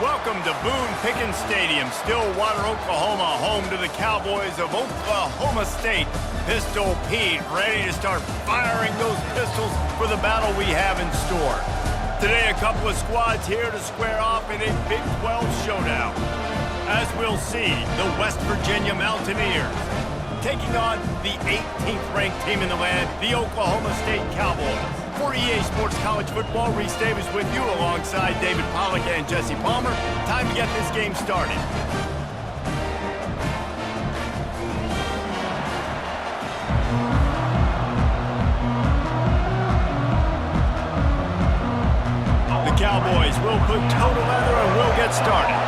Welcome to Boone Pickens Stadium, Stillwater, Oklahoma, home to the Cowboys of Oklahoma State. Pistol Pete ready to start firing those pistols for the battle we have in store. Today, a couple of squads here to square off in a Big 12 showdown. As we'll see, the West Virginia Mountaineers taking on the 18th ranked team in the land, the Oklahoma State Cowboys. For EA Sports College Football, Reese Davis with you alongside David Pollack and Jesse Palmer. Time to get this game started. The Cowboys will put toe to leather and we'll get started.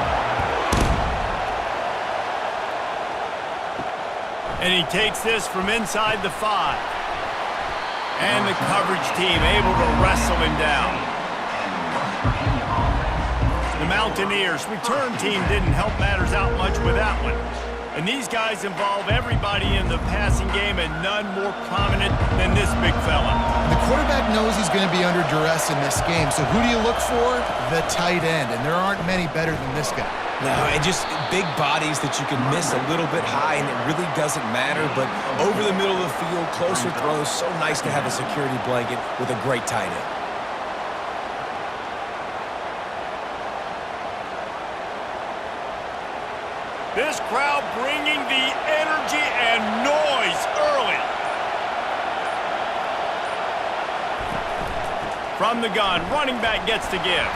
And he takes this from inside the 5. And the coverage team able to wrestle him down. The Mountaineers' return team didn't help matters out much with that one. And these guys involve everybody in the passing game, and none more prominent than this big fella. The quarterback knows he's going to be under duress in this game, so who do you look for? The tight end, and there aren't many better than this guy. No, and just big bodies that you can miss a little bit high, and it really doesn't matter. But over the middle of the field, closer throws, so nice to have a security blanket with a great tight end. This crowd bringing the energy and noise early. From the gun, running back gets to give.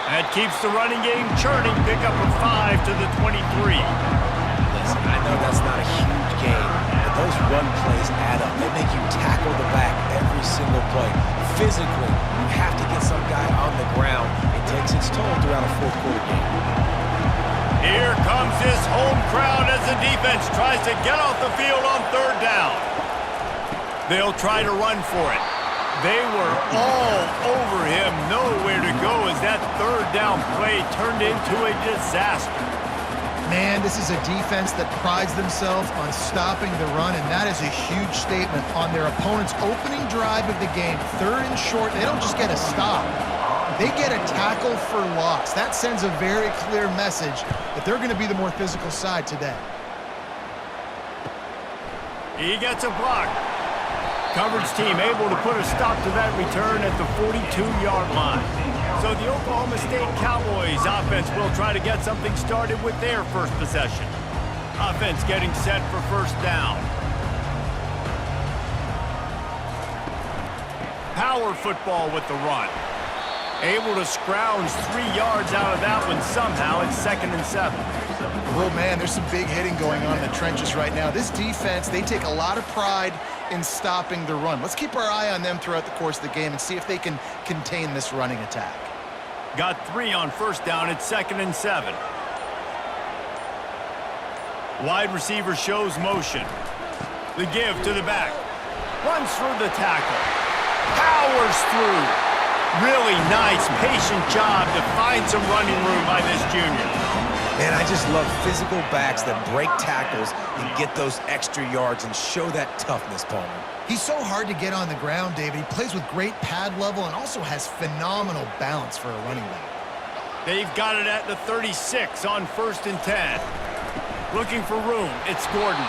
That keeps the running game churning. Pick up a 5 to the 23. Listen, I know that's not a huge game, but those run plays add up. They make you tackle the back every single play. Physically, you have to get some guy on the ground. It takes its toll throughout a fourth quarter game. Here comes this home crowd as the defense tries to get off the field on third down. They'll try to run for it. They were all over him, nowhere to go as that third down play turned into a disaster. Man, this is a defense that prides themselves on stopping the run, and that is a huge statement on their opponent's opening drive of the game. Third and short, they don't just get a stop. They get a tackle for loss. That sends a very clear message that they're going to be the more physical side today. He gets a block. Coverage team able to put a stop to that return at the 42-yard line. So the Oklahoma State Cowboys offense will try to get something started with their first possession. Offense getting set for first down. Power football with the run. Able to scrounge 3 yards out of that one somehow. It's 2nd and 7. Oh, man, there's some big hitting going on in the trenches right now. This defense, they take a lot of pride in stopping the run. Let's keep our eye on them throughout the course of the game and see if they can contain this running attack. Got 3 on first down. It's 2nd and 7. Wide receiver shows motion. The give to the back. Runs through the tackle. Powers through. Really nice, patient job to find some running room by this junior. Man, I just love physical backs that break tackles and get those extra yards and show that toughness, Palmer. He's so hard to get on the ground, David. He plays with great pad level and also has phenomenal balance for a running back. They've got it at the 36 on 1st and 10. Looking for room, it's Gordon.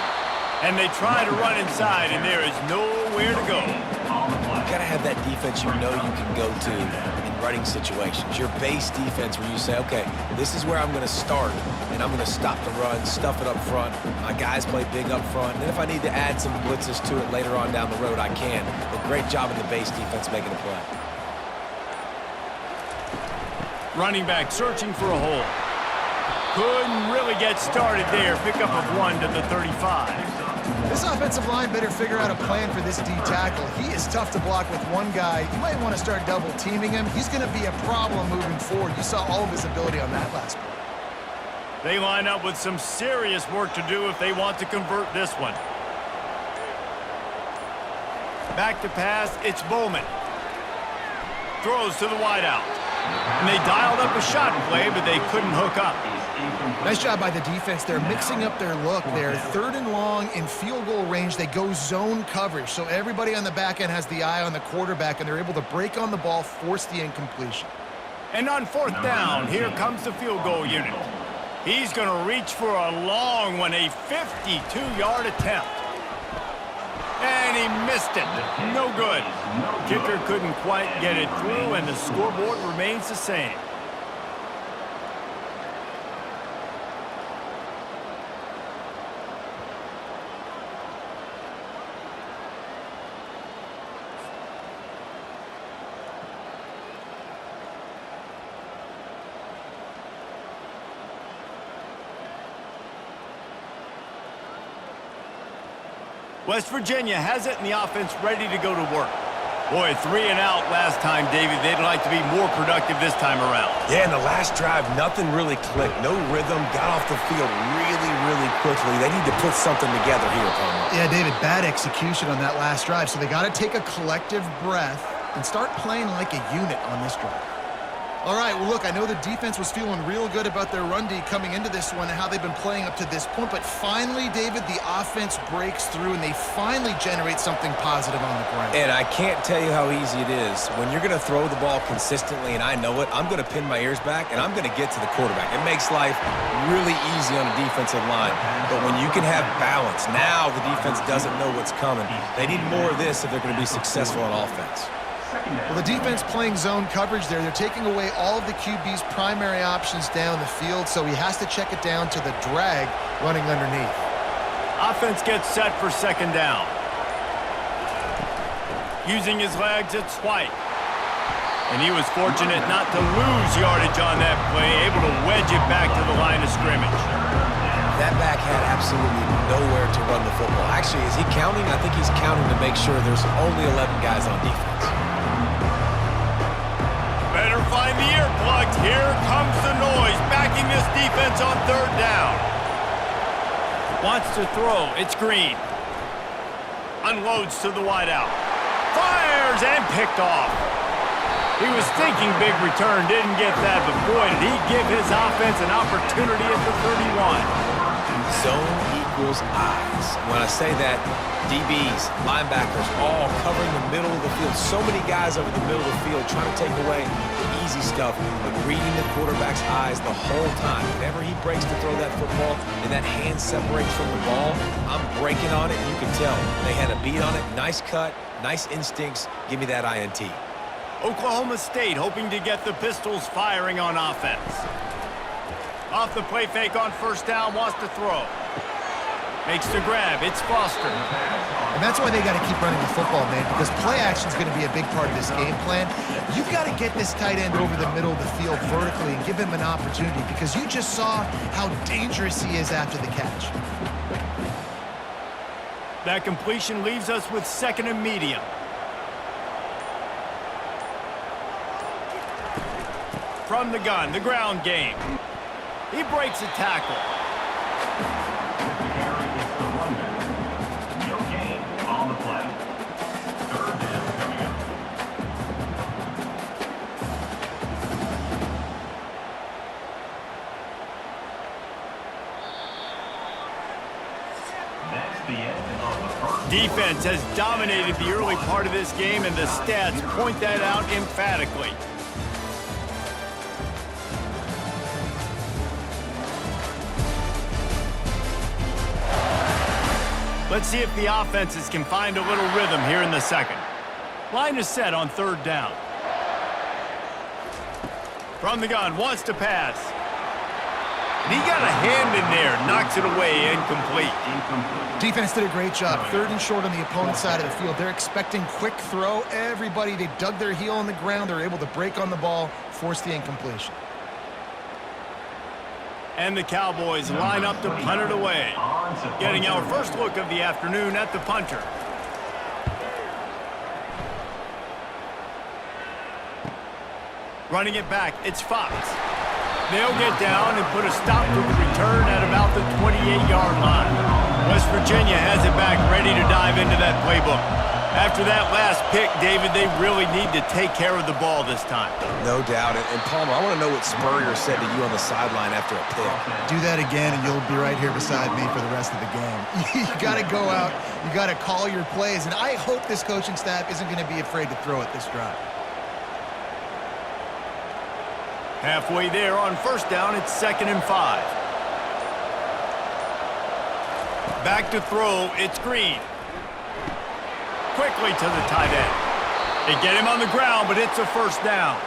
And they try to run inside, and there is nowhere to go. You gotta have that defense you know you can go to in running situations. Your base defense where you say, okay, this is where I'm gonna start, and I'm gonna stop the run, stuff it up front. My guys play big up front, and then if I need to add some blitzes to it later on down the road, I can. But great job in the base defense making a play. Running back searching for a hole. Couldn't really get started there. Pickup of 1 to the 35. This offensive line better figure out a plan for this D tackle. He is tough to block with one guy. You might want to start double teaming him. He's going to be a problem moving forward. You saw all of his ability on that last play. They line up with some serious work to do if they want to convert this one. Back to pass, it's Bowman. Throws to the wideout. And they dialed up a shot play, but they couldn't hook up. Nice job by the defense. They're mixing up their look. They're 3rd and long in field goal range. They go zone coverage. So everybody on the back end has the eye on the quarterback, and they're able to break on the ball, force the incompletion. And on fourth down, here comes the field goal unit. He's going to reach for a long one, a 52-yard attempt. And he missed it. No good. Kicker couldn't quite get it through, and the scoreboard remains the same. West Virginia has it, and the offense ready to go to work. Boy, 3 and out last time, David. They'd like to be more productive this time around. Yeah, in the last drive, nothing really clicked. No rhythm, got off the field really quickly. They need to put something together here, Palmer. Yeah, David, bad execution on that last drive, so they got to take a collective breath and start playing like a unit on this drive. All right, well, look, I know the defense was feeling real good about their run D coming into this one and how they've been playing up to this point, but finally, David, the offense breaks through and they finally generate something positive on the ground. And I can't tell you how easy it is. When you're going to throw the ball consistently, and I know it, I'm going to pin my ears back and I'm going to get to the quarterback. It makes life really easy on a defensive line. But when you can have balance, now the defense doesn't know what's coming. They need more of this if they're going to be successful on offense. Well, the defense playing zone coverage there. They're taking away all of the QB's primary options down the field, so he has to check it down to the drag running underneath. Offense gets set for second down. Using his legs, it's White. And he was fortunate not to lose yardage on that play, able to wedge it back to the line of scrimmage. That back had absolutely nowhere to run the football. Actually, is he counting? I think he's counting to make sure there's only 11 guys on defense. Better find the earplugs. Here comes the noise, backing this defense on third down. Wants to throw. It's Green. Unloads to the wideout. Fires and picked off. He was thinking big return, didn't get that, but boy, did he give his offense an opportunity at the 31. Zone equals eyes. When I say that, DBs, linebackers, all covering the middle of the field. So many guys over the middle of the field trying to take away the easy stuff, but reading the quarterback's eyes the whole time. Whenever he breaks to throw that football and that hand separates from the ball, I'm breaking on it. You can tell they had a beat on it. Nice cut, nice instincts. Give me that INT. Oklahoma State hoping to get the Pistols firing on offense. Off the play fake on first down, wants to throw. Makes the grab. It's Foster. And that's why they got to keep running the football, man, because play action is going to be a big part of this game plan. You've got to get this tight end over the middle of the field vertically and give him an opportunity, because you just saw how dangerous he is after the catch. That completion leaves us with second and medium. From the gun, the ground game. He breaks a tackle. Defense has dominated the early part of this game, and the stats point that out emphatically. Let's see if the offenses can find a little rhythm here in the second. Line is set on third down. From the gun, wants to pass. And he got a hand in there, knocks it away, incomplete. Defense did a great job. Third and short on the opponent's side of the field. They're expecting quick throw. Everybody, they dug their heel on the ground. They're able to break on the ball, force the incompletion. And the Cowboys line up to punt it away. Getting our first look of the afternoon at the punter. Running it back, it's Fox. They'll get down and put a stop to the return at about the 28-yard line. West Virginia has it back, ready to dive into that playbook. After that last pick, David, they really need to take care of the ball this time. No doubt. And Palmer, I want to know what Spurrier said to you on the sideline after a pick. Do that again, and you'll be right here beside me for the rest of the game. You got to go out. You got to call your plays. And I hope this coaching staff isn't going to be afraid to throw it this drive. Halfway there on first down, it's 2nd and 5. Back to throw, it's Green. Quickly to the tight end. They get him on the ground, but it's a first down.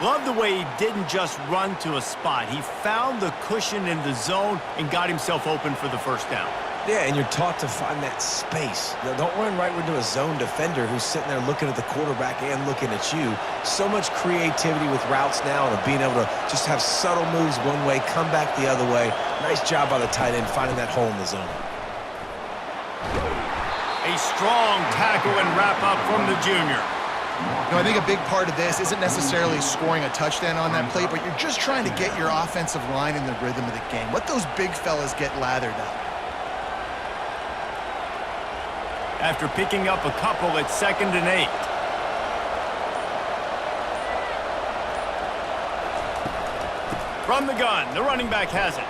Love the way he didn't just run to a spot. He found the cushion in the zone and got himself open for the first down. Yeah, and you're taught to find that space. Don't run right into a zone defender who's sitting there looking at the quarterback and looking at you. So much creativity with routes now and being able to just have subtle moves one way, come back the other way. Nice job by the tight end finding that hole in the zone. A strong tackle and wrap-up from the junior. I think a big part of this isn't necessarily scoring a touchdown on that play, but you're just trying to get your offensive line in the rhythm of the game. Let those big fellas get lathered up. After picking up a couple, it's 2nd and 8. From the gun, the running back has it.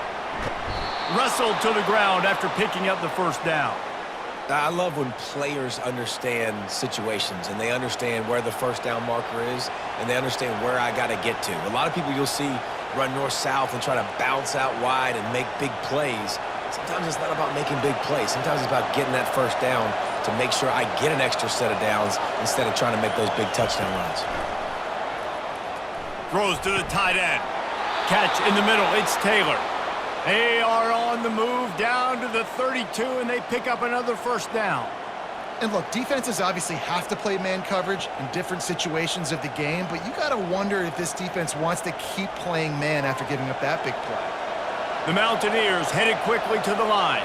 Wrestled to the ground after picking up the first down. I love when players understand situations and they understand where the first down marker is and they understand where I got to get to. A lot of people you'll see run north-south and try to bounce out wide and make big plays. Sometimes it's not about making big plays. Sometimes it's about getting that first down to make sure I get an extra set of downs instead of trying to make those big touchdown runs. Throws to the tight end. Catch in the middle. It's Taylor. They are on the move down to the 32, and they pick up another first down. And look, defenses obviously have to play man coverage in different situations of the game, but you got to wonder if this defense wants to keep playing man after giving up that big play. The Mountaineers headed quickly to the line.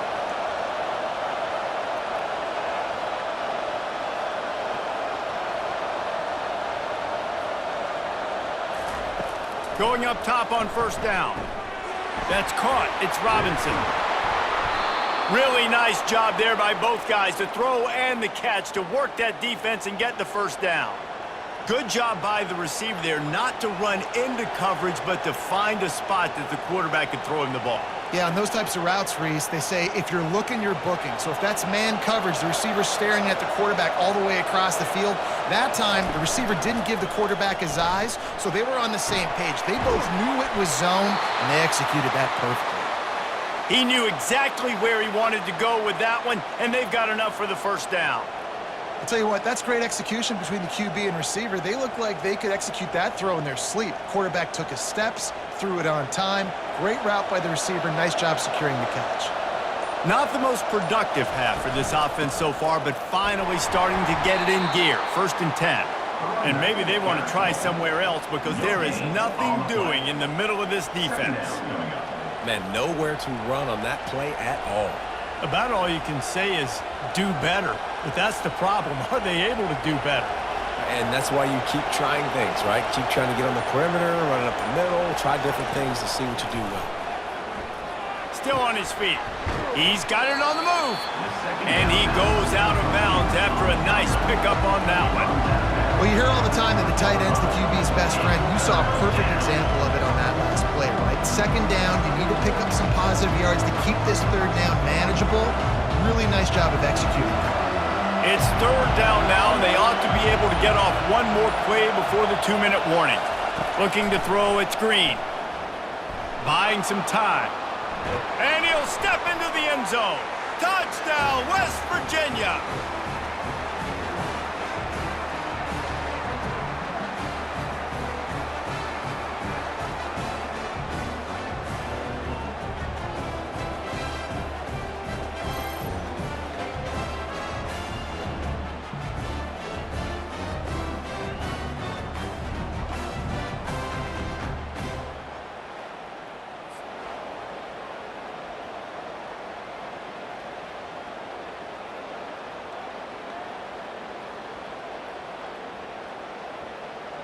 Going up top on first down. That's caught. It's Robinson. Really nice job there by both guys to throw and the catch to work that defense and get the first down. Good job by the receiver there not to run into coverage, but to find a spot that the quarterback could throw him the ball. Yeah, on those types of routes, Reese, they say if you're looking, you're booking. So if that's man coverage, the receiver's staring at the quarterback all the way across the field. That time, the receiver didn't give the quarterback his eyes, so they were on the same page. They both knew it was zone, and they executed that perfectly. He knew exactly where he wanted to go with that one, and they've got enough for the first down. I'll tell you what, that's great execution between the QB and receiver. They look like they could execute that throw in their sleep. Quarterback took his steps, threw it on time. Great route by the receiver. Nice job securing the catch. Not the most productive half for this offense so far, but finally starting to get it in gear. 1st and 10. And maybe they want to try somewhere else because there is nothing doing in the middle of this defense. Man, nowhere to run on that play at all. About all you can say is do better. But that's the problem. Are they able to do better? And that's why you keep trying things, right? Keep trying to get on the perimeter, running up the middle, try different things to see what you do well. Still on his feet. He's got it on the move. And he goes out of bounds after a nice pickup on that one. Well, you hear all the time that the tight end's the QB's best friend. You saw a perfect example of it on that last play, right? 2nd down, you need to pick up some positive yards to keep this 3rd down manageable. Really nice job of executing that. It's 3rd down now, and they ought to be able to get off one more play before the 2-minute warning. Looking to throw, it's Green. Buying some time. And he'll step into the end zone. Touchdown, West Virginia.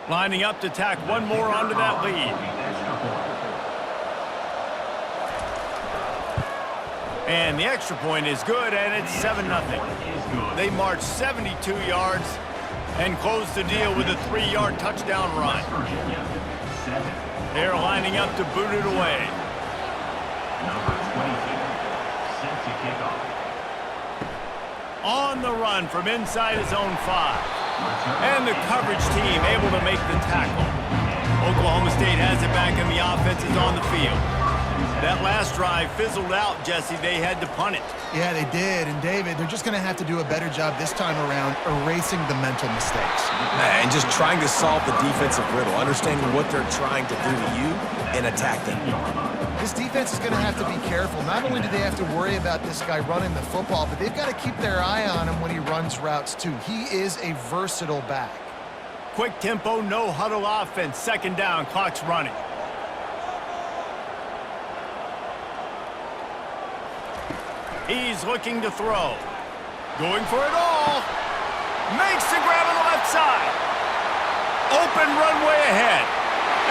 Lining up to tack one more onto that lead. And the extra point is good, and it's 7-0. They march 72 yards and close the deal with a 3-yard touchdown run. They're lining up to boot it away. On the run from inside his own 5. And the coverage team able to make the tackle. Oklahoma State has it back and the offense is on the field. That last drive fizzled out, Jesse. They had to punt it. Yeah, they did. And, David, they're just going to have to do a better job this time around erasing the mental mistakes. And just trying to solve the defensive riddle, understanding what they're trying to do to you and attack them. This defense is going to have to be careful. Not only do they have to worry about this guy running the football, but they've got to keep their eye on him when he runs routes, too. He is a versatile back. Quick tempo, no huddle offense. Second down, clock's running. He's looking to throw. Going for it all. Makes the grab on the left side. Open runway ahead.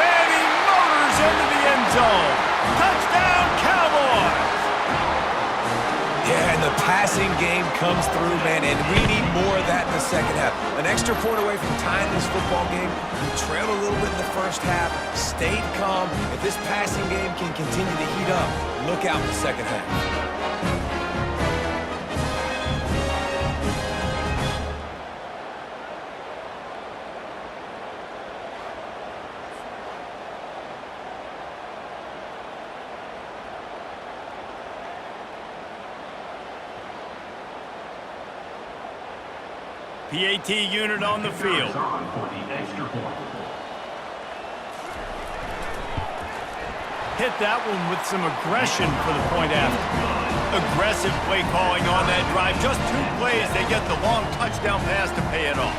And he motors into the end zone. Touchdown, Cowboys! Yeah, and the passing game comes through, man, and we need more of that in the second half. An extra point away from tying this football game. We trailed a little bit in the first half, stayed calm. If this passing game can continue to heat up, look out in the second half. PAT unit on the field. Hit that one with some aggression for the point after. Aggressive play calling on that drive. Just 2 plays, they get the long touchdown pass to pay it off.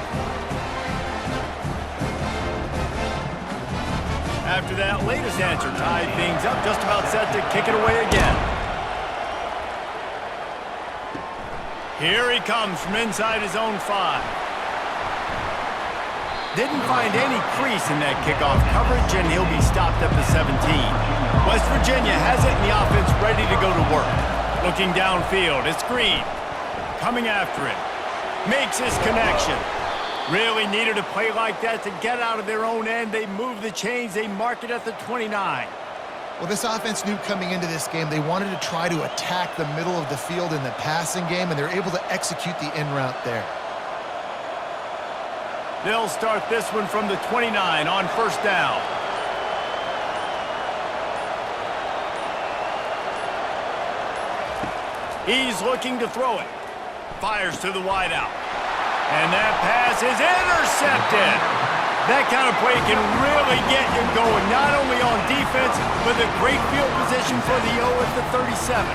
After that latest answer tied things up, just about set to kick it away again. Here he comes from inside his own 5. Didn't find any crease in that kickoff coverage, and he'll be stopped at the 17. West Virginia has it, and the offense ready to go to work. Looking downfield, it's Green. Coming after it. Makes his connection. Really needed a play like that to get out of their own end. They move the chains. They mark it at the 29. Well, this offense knew coming into this game they wanted to try to attack the middle of the field in the passing game, and they're able to execute the in route there. They'll start this one from the 29 on first down. He's looking to throw it. Fires to the wideout. And that pass is intercepted. That kind of play can really get you going, not only on defense, but a great field position for the O at the 37.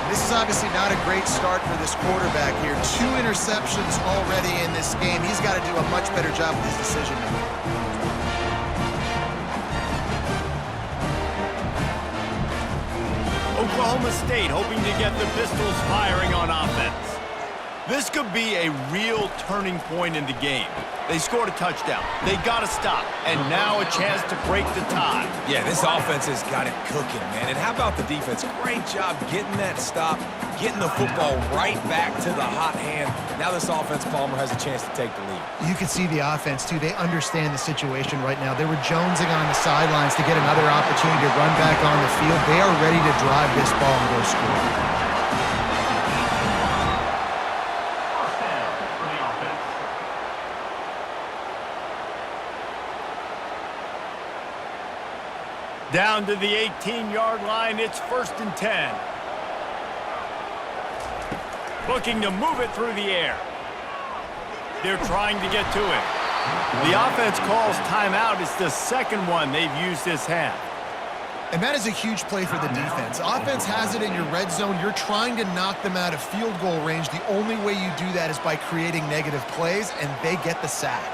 This is obviously not a great start for this quarterback here. 2 interceptions already in this game. He's got to do a much better job with his decision-making. Oklahoma State hoping to get the Pistols firing on offense. This could be a real turning point in the game. They scored a touchdown. They got to stop. And now a chance to break the tie. Yeah, this offense has got it cooking, man. And how about the defense? Great job getting that stop, getting the football right back to the hot hand. Now this offense, Palmer, has a chance to take the lead. You can see the offense, too. They understand the situation right now. They were jonesing on the sidelines to get another opportunity to run back on the field. They are ready to drive this ball and go score. Down to the 18-yard line, it's 1st and 10. Looking to move it through the air. They're trying to get to it. The offense calls timeout. It's the second one they've used this half. And that is a huge play for the defense. Offense has it in your red zone. You're trying to knock them out of field goal range. The only way you do that is by creating negative plays, and they get the sack.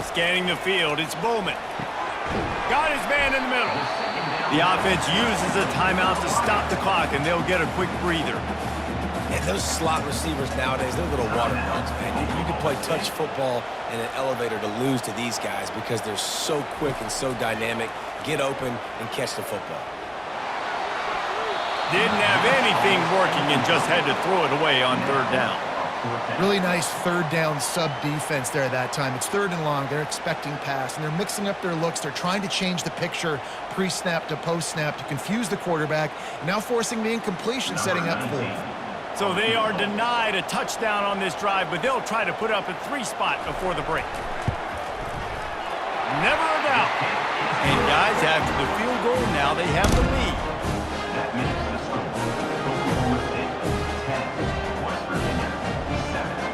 Scanning the field, it's Bowman. Got his man in the middle. The offense uses a timeout to stop the clock, and they'll get a quick breather. And those slot receivers nowadays, they're little water bugs, man. You can play touch football in an elevator to lose to these guys because they're so quick and so dynamic. Get open and catch the football. Didn't have anything working and just had to throw it away on 3rd down. Really nice 3rd down sub-defense there that time. It's 3rd and long. They're expecting pass, and they're mixing up their looks. They're trying to change the picture pre-snap to post-snap to confuse the quarterback, now forcing the incompletion, setting up 4th. So they are denied a touchdown on this drive, but they'll try to put up a 3 spot before the break. Never a doubt. And guys, after the field goal, now they have the lead. That makes the score. Oklahoma State 10, West Virginia 7.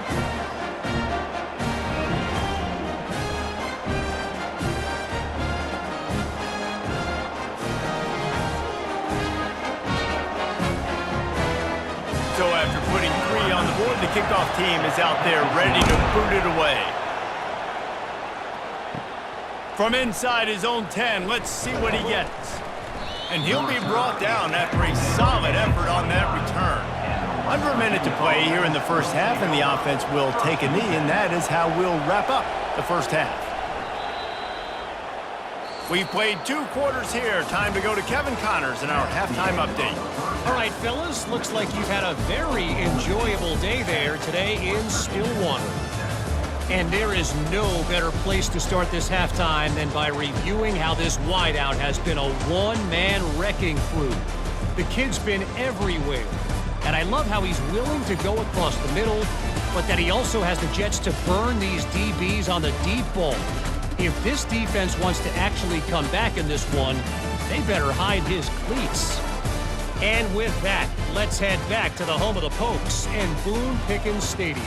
So after putting 3 on the board, the kickoff team is out there ready to boot it away. From inside his own 10, let's see what he gets. And he'll be brought down after a solid effort on that return. Under a minute to play here in the first half, and the offense will take a knee, and that is how we'll wrap up the first half. We've played 2 quarters here. Time to go to Kevin Connors in our halftime update. All right, fellas, looks like you've had a very enjoyable day there today in Stillwater. And there is no better place to start this halftime than by reviewing how this wideout has been a one-man wrecking crew. The kid's been everywhere, and I love how he's willing to go across the middle, but that he also has the jets to burn these DBs on the deep ball. If this defense wants to actually come back in this one, they better hide his cleats. And with that, let's head back to the home of the Pokes and Boone Pickens Stadium.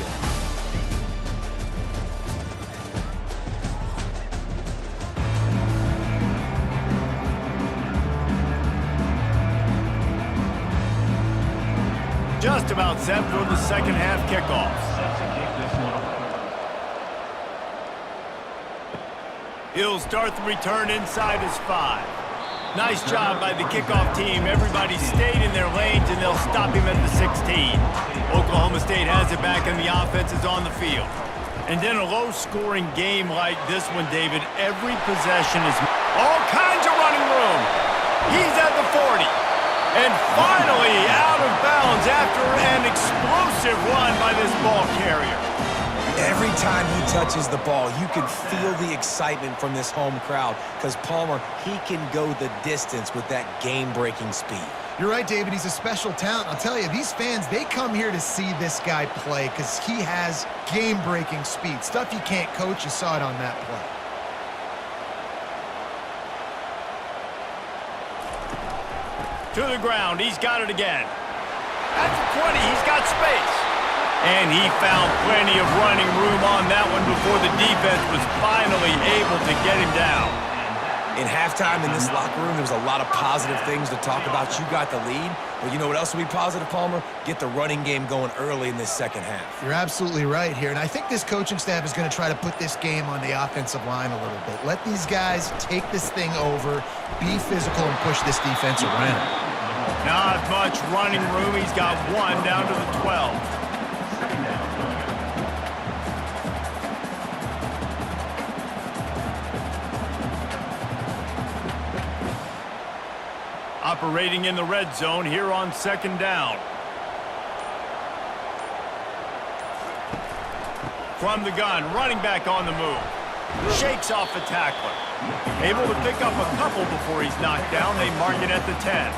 Just about set for the second half kickoff. He'll start the return inside his 5. Nice job by the kickoff team. Everybody stayed in their lanes, and they'll stop him at the 16. Oklahoma State has it back, and the offense is on the field. And in a low-scoring game like this one, David, every possession is all kinds of running room. He's at the 40. And finally out of bounds after an explosive run by this ball carrier. Every time he touches the ball, you can feel the excitement from this home crowd because Palmer, he can go the distance with that game-breaking speed. You're right, David. He's a special talent. I'll tell you, these fans, they come here to see this guy play because he has game-breaking speed. Stuff you can't coach. You saw it on that play. To the ground, he's got it again. At the 20, he's got space. And he found plenty of running room on that one before the defense was finally able to get him down. In halftime in this locker room, there was a lot of positive things to talk about. You got the lead. But you know what else will be positive, Palmer? Get the running game going early in this second half. You're absolutely right here. And I think this coaching staff is going to try to put this game on the offensive line a little bit. Let these guys take this thing over, be physical, and push this defense around. Not much running room. He's got 1 down to the 12. Operating in the red zone here on second down. From the gun, running back on the move. Shakes off the tackler. Able to pick up a couple before he's knocked down. They mark it at the 10.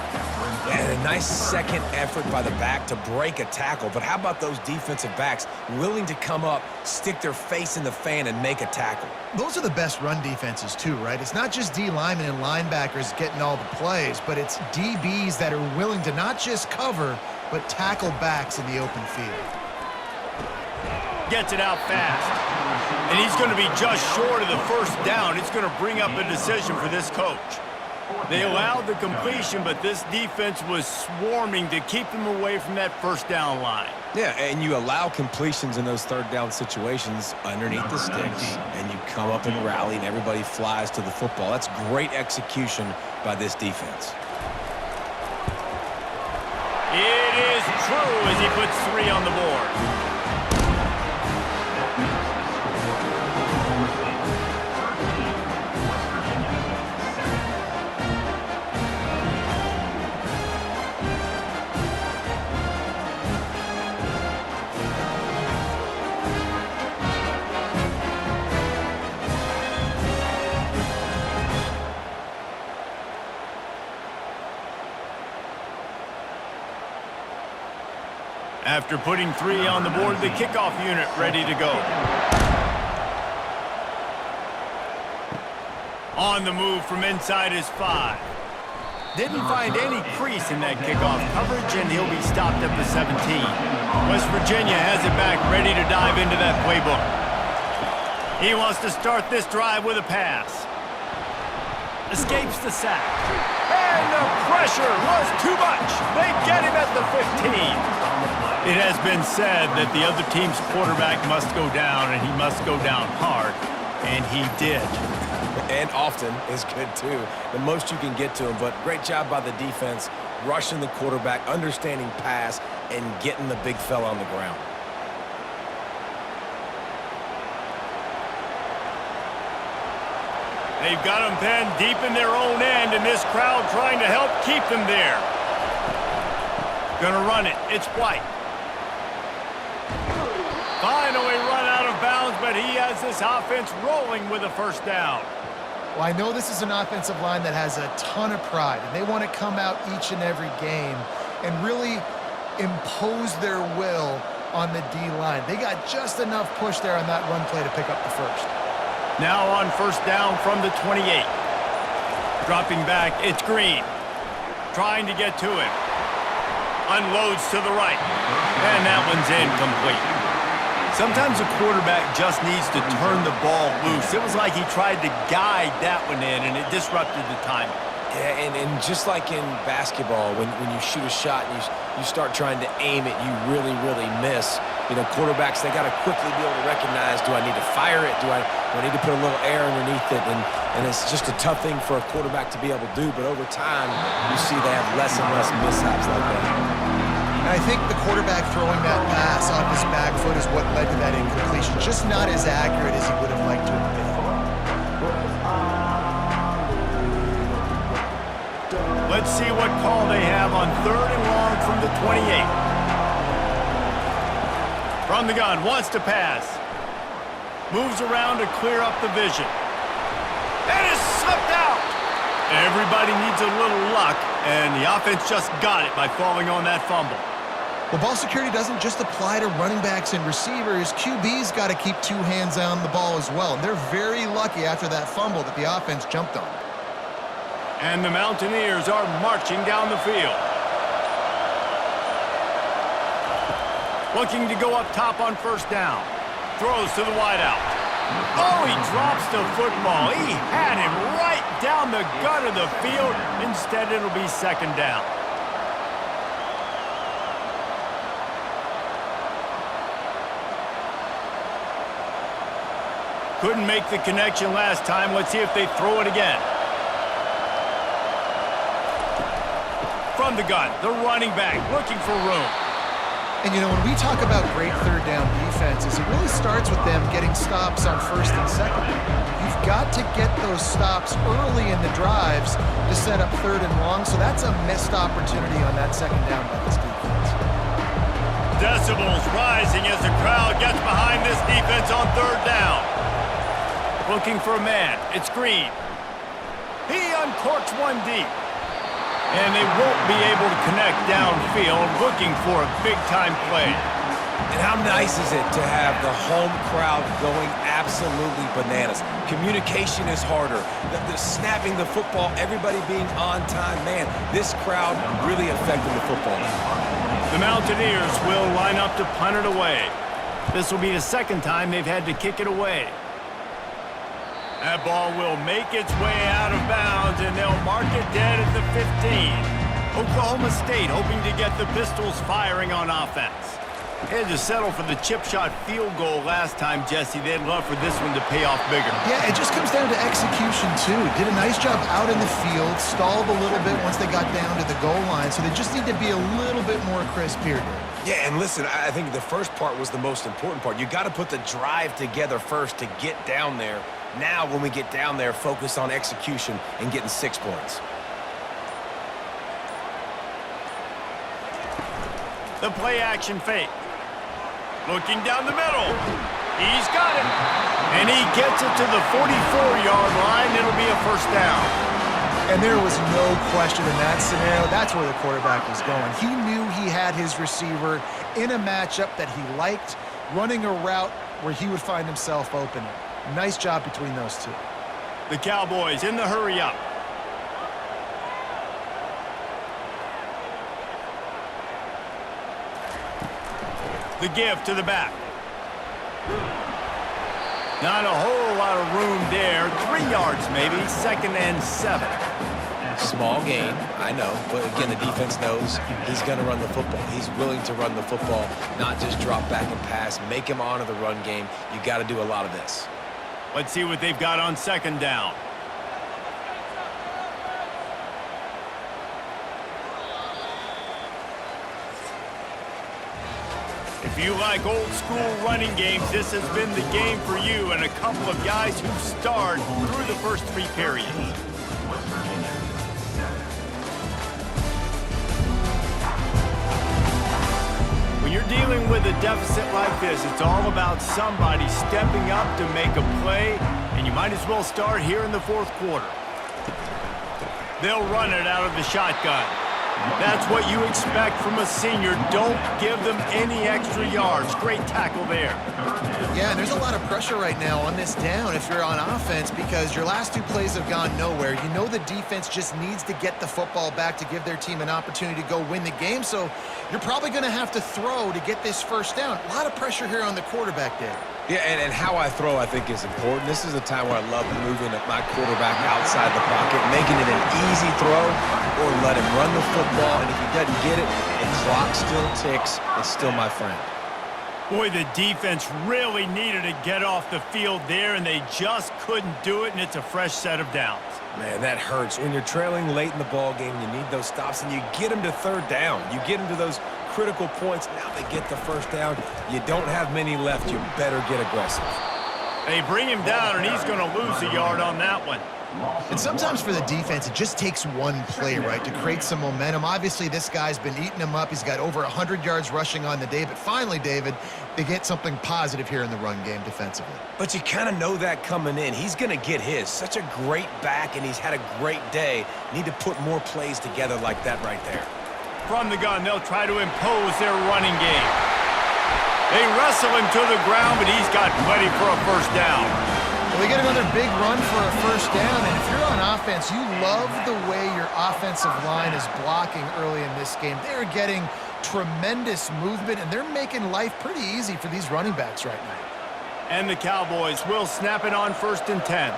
And a nice second effort by the back to break a tackle. But how about those defensive backs willing to come up, stick their face in the fan, and make a tackle? Those are the best run defenses too, right? It's not just D linemen and linebackers getting all the plays, but it's DBs that are willing to not just cover, but tackle backs in the open field. Gets it out fast. And he's going to be just short of the first down. It's going to bring up a decision for this coach. They allowed the completion, but this defense was swarming to keep them away from that first down line. Yeah, and you allow completions in those third down situations underneath the sticks, and you come up and rally, and everybody flies to the football. That's great execution by this defense. It is true as he puts 3 on the board. After putting 3 on the board, the kickoff unit ready to go. On the move from inside his 5. Didn't find any crease in that kickoff coverage, and he'll be stopped at the 17. West Virginia has it back, ready to dive into that playbook. He wants to start this drive with a pass. Escapes the sack. And the pressure was too much. They get him at the 15. It has been said that the other team's quarterback must go down, and he must go down hard. And he did. And often is good, too. The most you can get to him, but great job by the defense, rushing the quarterback, understanding pass, and getting the big fella on the ground. They've got them pinned deep in their own end, and this crowd trying to help keep them there. Gonna run it. It's White. Finally run out of bounds, but he has this offense rolling with a first down. Well, I know this is an offensive line that has a ton of pride, and they want to come out each and every game and really impose their will on the D-line. They got just enough push there on that run play to pick up the first. Now on first down from the 28. Dropping back, it's Green. Trying to get to him. Unloads to the right. And that one's incomplete. Sometimes a quarterback just needs to turn the ball loose. It was like he tried to guide that one in, and it disrupted the timing. Yeah, and just like in basketball, when you shoot a shot and you start trying to aim it, you really, really miss. You know, quarterbacks, they got to quickly be able to recognize, do I need to fire it? Do I need to put a little air underneath it? And it's just a tough thing for a quarterback to be able to do, but over time, you see they have less and less mishaps like that. And I think the quarterback throwing that pass off his back foot is what led to that incompletion. Just not as accurate as he would have liked to have been. Let's see what call they have on 3rd and long from the 28. From the gun, wants to pass. Moves around to clear up the vision. And is slipped out. Everybody needs a little luck, and the offense just got it by falling on that fumble. Well, ball security doesn't just apply to running backs and receivers. QB's got to keep 2 hands on the ball as well. And they're very lucky after that fumble that the offense jumped on. And the Mountaineers are marching down the field. Looking to go up top on first down. Throws to the wideout. Oh, he drops the football. He had him right down the gut of the field. Instead, it'll be 2nd down. Couldn't make the connection last time. Let's see if they throw it again. From the gun, the running back looking for room. And, you know, when we talk about great 3rd down defenses, it really starts with them getting stops on 1st and 2nd. You've got to get those stops early in the drives to set up 3rd and long, so that's a missed opportunity on that 2nd down by this defense. Decibels rising as the crowd gets behind this defense on 3rd down. Looking for a man. It's Green. He uncorks one deep. And they won't be able to connect downfield, looking for a big-time play. And how nice is it to have the home crowd going absolutely bananas? Communication is harder. The snapping the football, everybody being on time. Man, this crowd really affected the football. The Mountaineers will line up to punt it away. This will be the 2nd time they've had to kick it away. That ball will make its way out of bounds, and they'll mark it dead at the 15. Oklahoma State hoping to get the Pistols firing on offense. They had to settle for the chip shot field goal last time, Jesse. They'd love for this one to pay off bigger. Yeah, it just comes down to execution, too. Did a nice job out in the field, stalled a little bit once they got down to the goal line, so they just need to be a little bit more crisp here. Yeah, and listen, I think the first part was the most important part. You got to put the drive together first to get down there. Now, when we get down there, focus on execution and getting 6 points. The play-action fake. Looking down the middle. He's got it. And he gets it to the 44-yard line. It'll be a 1st down. And there was no question in that scenario. That's where the quarterback was going. He knew he had his receiver in a matchup that he liked, running a route where he would find himself open. Nice job between those two. The Cowboys in the hurry up. The give to the back. Not a whole lot of room there. 3 yards maybe, 2nd and 7. Small gain, I know, but again, the defense knows he's going to run the football. He's willing to run the football, not just drop back and pass, make him honor the run game. You got to do a lot of this. Let's see what they've got on 2nd down. If you like old school running games, this has been the game for you and a couple of guys who starred through the first 3 periods. West Virginia 7. When you're dealing with a deficit like this, it's all about somebody stepping up to make a play, and you might as well start here in the 4th quarter. They'll run it out of the shotgun. That's what you expect from a senior. Don't give them any extra yards. Great tackle there. Yeah, and there's a lot of pressure right now on this down if you're on offense because your last 2 plays have gone nowhere. You know the defense just needs to get the football back to give their team an opportunity to go win the game, so you're probably going to have to throw to get this 1st down. A lot of pressure here on the quarterback there. Yeah, and how I throw, I think, is important. This is a time where I love moving my quarterback outside the pocket, making it an easy throw, or let him run the football, and if he doesn't get it, the clock still ticks. It's still my friend. Boy, the defense really needed to get off the field there, and they just couldn't do it, and it's a fresh set of downs. Man, that hurts. When you're trailing late in the ball game, you need those stops, and you get them to 3rd down. You get them to those critical points. Now they get the 1st down. You don't have many left. You better get aggressive. They bring him down, and he's going to lose a yard on that one. And sometimes for the defense, it just takes one play, right, to create some momentum. Obviously, this guy's been eating him up. He's got over 100 yards rushing on the day. But finally, David, they get something positive here in the run game defensively. But you kind of know that coming in. He's going to get his. Such a great back, and he's had a great day. Need to put more plays together like that right there. From the gun, they'll try to impose their running game. They wrestle him to the ground, but he's got plenty for a 1st down. Well, we get another big run for a 1st down, and if you're on offense, you love the way your offensive line is blocking early in this game. They're getting tremendous movement, and they're making life pretty easy for these running backs right now. And the Cowboys will snap it on 1st and 10.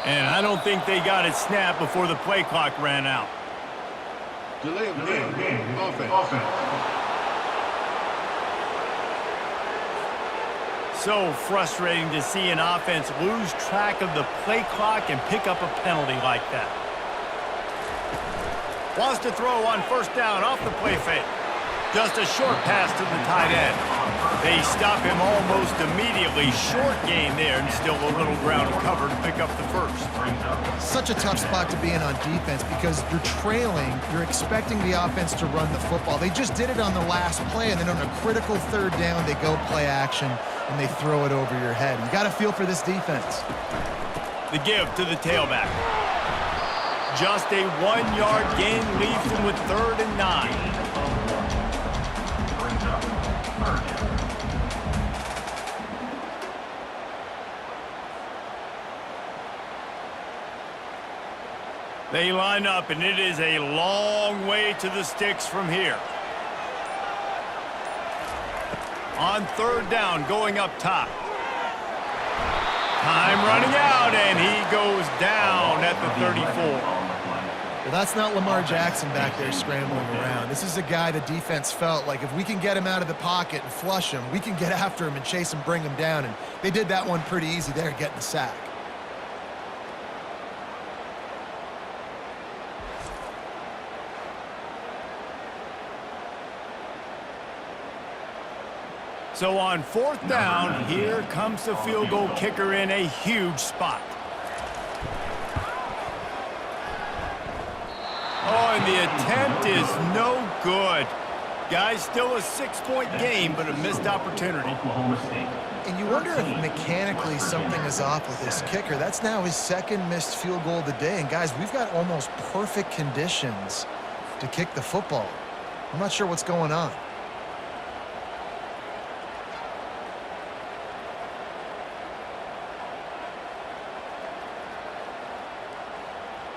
And I don't think they got it snapped before the play clock ran out. Delay of game. Offense. So frustrating to see an offense lose track of the play clock and pick up a penalty like that. Wants to throw on 1st down off the play fake. Just a short pass to the tight end. They stop him almost immediately. Short gain there and still a little ground cover to pick up the 1st. Such a tough spot to be in on defense because you're trailing. You're expecting the offense to run the football. They just did it on the last play, and then on a critical 3rd down, they go play action, and they throw it over your head. You got to feel for this defense. The give to the tailback. Just a 1-yard gain leaves them with 3rd and 9. They line up, and it is a long way to the sticks from here. On 3rd down, going up top. Time running out, and he goes down at the 34. Well, that's not Lamar Jackson back there scrambling around. This is a guy the defense felt like if we can get him out of the pocket and flush him, we can get after him and chase him, bring him down. And they did that one pretty easy there, getting the sack. So on 4th down, here comes the field goal kicker in a huge spot. Oh, and the attempt is no good. Guys, still a 6-point game, but a missed opportunity. Oklahoma State. And you wonder if mechanically something is off with this kicker. That's now his 2nd missed field goal of the day. And guys, we've got almost perfect conditions to kick the football. I'm not sure what's going on.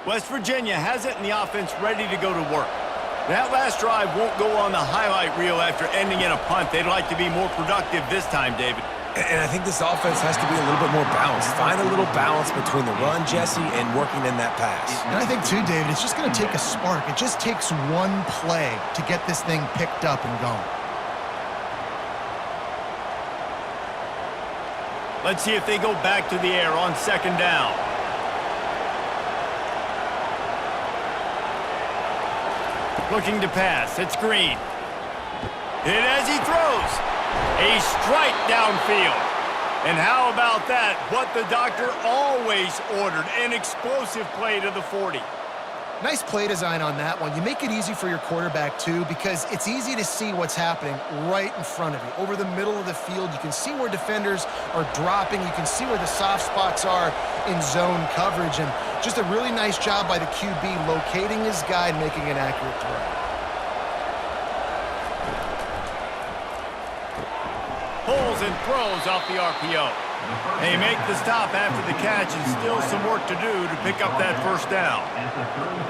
West Virginia has it in the offense ready to go to work. That last drive won't go on the highlight reel after ending in a punt. They'd like to be more productive this time, David. And I think this offense has to be a little bit more balanced. Find a little balance between the run, Jesse, and working in that pass. And I think, too, David, it's just going to take a spark. It just takes one play to get this thing picked up and going. Let's see if they go back to the air on second down. Looking to pass. It's Green. And as he throws, a strike downfield. And how about that? What the doctor always ordered, an explosive play to the 40. Nice play design on that one. You make it easy for your quarterback, too, because it's easy to see what's happening right in front of you. Over the middle of the field, you can see where defenders are dropping. You can see where the soft spots are in zone coverage. And just a really nice job by the QB locating his guy and making an accurate throw. Pulls and throws off the RPO. They make the stop after the catch and still some work to do to pick up that first down.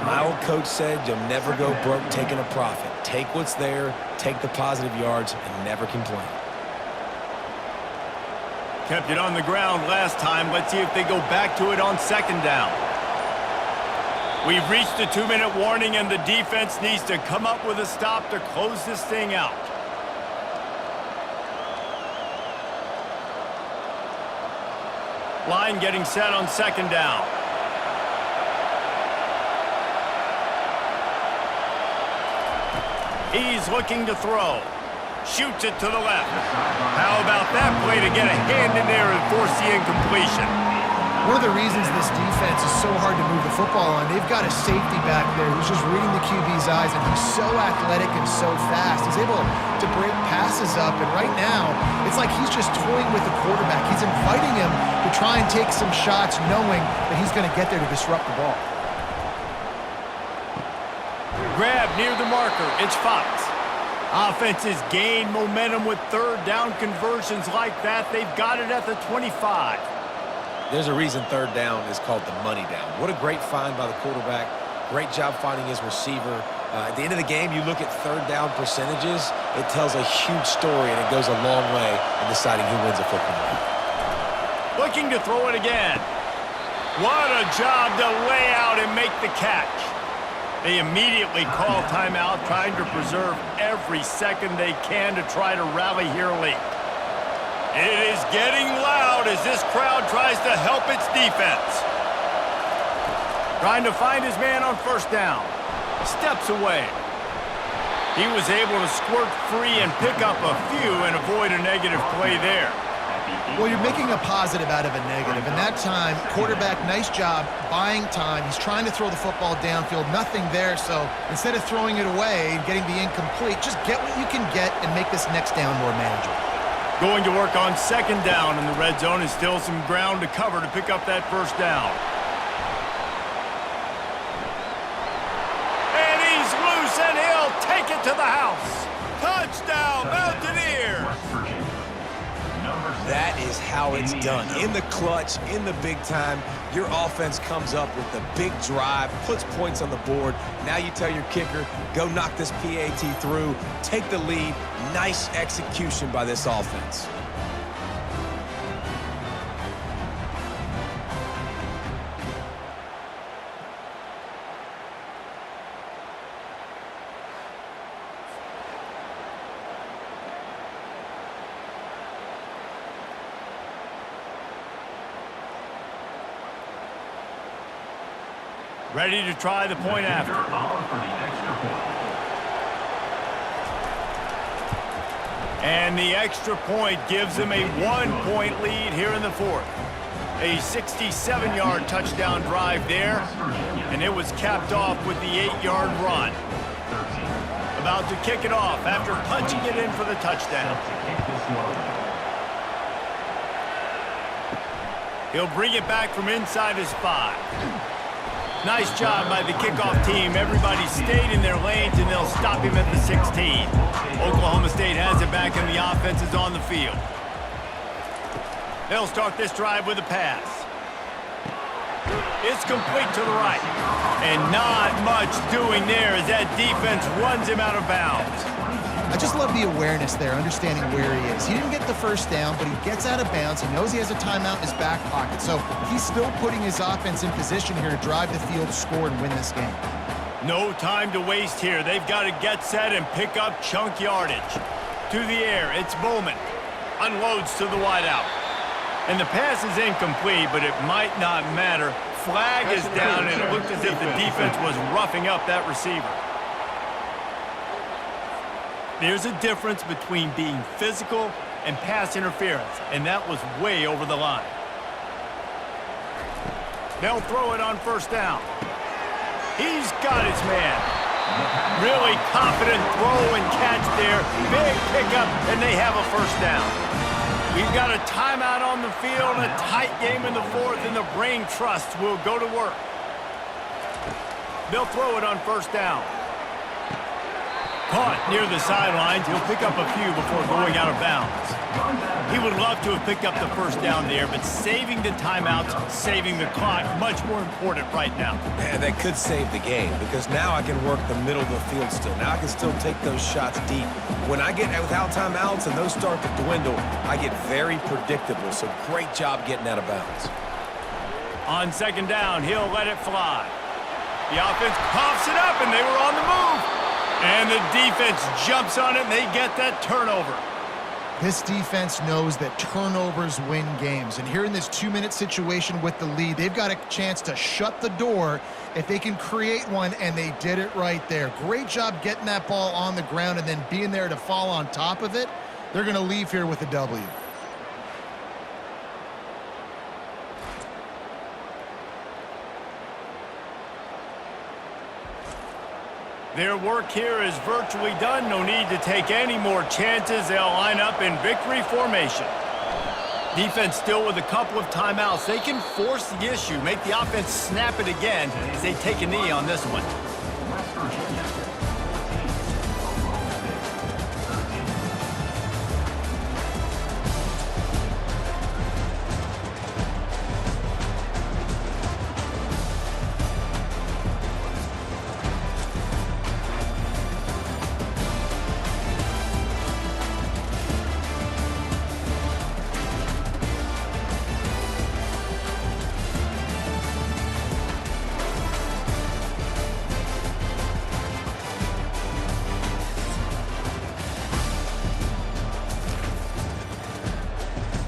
My old coach said you'll never go broke taking a profit. Take what's there, take the positive yards, and never complain. Kept it on the ground last time. Let's see if they go back to it on second down. We've reached the 2-minute warning, and the defense needs to come up with a stop to close this thing out. Line getting set on second down. He's looking to throw. Shoots it to the left. How about that play to get a hand in there and force the incompletion? One of the reasons this defense is so hard to move the football on, they've got a safety back there who's just reading the QB's eyes, and he's so athletic and so fast. He's able to break passes up, and right now, it's like he's just toying with the quarterback. He's inviting him to try and take some shots, knowing that he's going to get there to disrupt the ball. Grab near the marker. It's Fox. Offenses gain momentum with third down conversions like that. They've got it at the 25. There's a reason third down is called the money down. What a great find by the quarterback. Great job finding his receiver. At the end of the game, you look at third down percentages. It tells a huge story, and it goes a long way in deciding who wins a football game. Looking to throw it again. What a job to lay out and make the catch. They immediately call timeout, trying to preserve every second they can to try to rally here late. It is getting loud as this crowd tries to help its defense. Trying to find his man on first down. Steps away. He was able to squirt free and pick up a few and avoid a negative play there. Well, you're making a positive out of a negative, and that time, quarterback, nice job, buying time. He's trying to throw the football downfield, nothing there, so instead of throwing it away and getting the incomplete, just get what you can get and make this next down more manageable. Going to work on second down in the red zone, is still some ground to cover to pick up that first down. And he's loose, and he'll take it to the house. Touchdown, Mountaineers! That is how it's done. In the clutch, in the big time, your offense comes up with the big drive, puts points on the board. Now you tell your kicker, go knock this PAT through, take the lead. Nice execution by this offense. Ready to try the point after. And the extra point gives them a 1-point lead here in the fourth. A 67-yard touchdown drive there, and it was capped off with the 8-yard run. About to kick it off after punching it in for the touchdown. He'll bring it back from inside his 5. Nice job by the kickoff team. Everybody stayed in their lanes, and they'll stop him at the 16. Oklahoma State has it back, and the offense is on the field. They'll start this drive with a pass. It's complete to the right. And not much doing there as that defense runs him out of bounds. I just love the awareness there, understanding where he is. He didn't get the first down, but he gets out of bounds. He knows he has a timeout in his back pocket, so he's still putting his offense in position here to drive the field, score, and win this game. No time to waste here. They've got to get set and pick up chunk yardage. To the air, it's Bowman. Unloads to the wideout. And the pass is incomplete, but it might not matter. Flag is down, and it looked as if the defense was roughing up that receiver. There's a difference between being physical and pass interference, and that was way over the line. They'll throw it on first down. He's got his man. Really confident throw and catch there. Big pickup, and they have a first down. We've got a timeout on the field, a tight game in the fourth, and the Brain Trust will go to work. They'll throw it on first down. Caught near the sidelines. He'll pick up a few before going out of bounds. He would love to have picked up the first down there, but saving the timeouts, saving the clock, much more important right now. Man, that could save the game because now I can work the middle of the field still. Now I can still take those shots deep. When I get without timeouts and those start to dwindle, I get very predictable. So great job getting out of bounds. On second down, he'll let it fly. The offense coughs it up, and they were on the move. And the defense jumps on it, and they get that turnover. This defense knows that turnovers win games. And here in this 2-minute situation with the lead, they've got a chance to shut the door if they can create one, and they did it right there. Great job getting that ball on the ground and then being there to fall on top of it. They're going to leave here with a W. Their work here is virtually done. No need to take any more chances. They'll line up in victory formation. Defense still with a couple of timeouts. They can force the issue, make the offense snap it again as they take a knee on this one.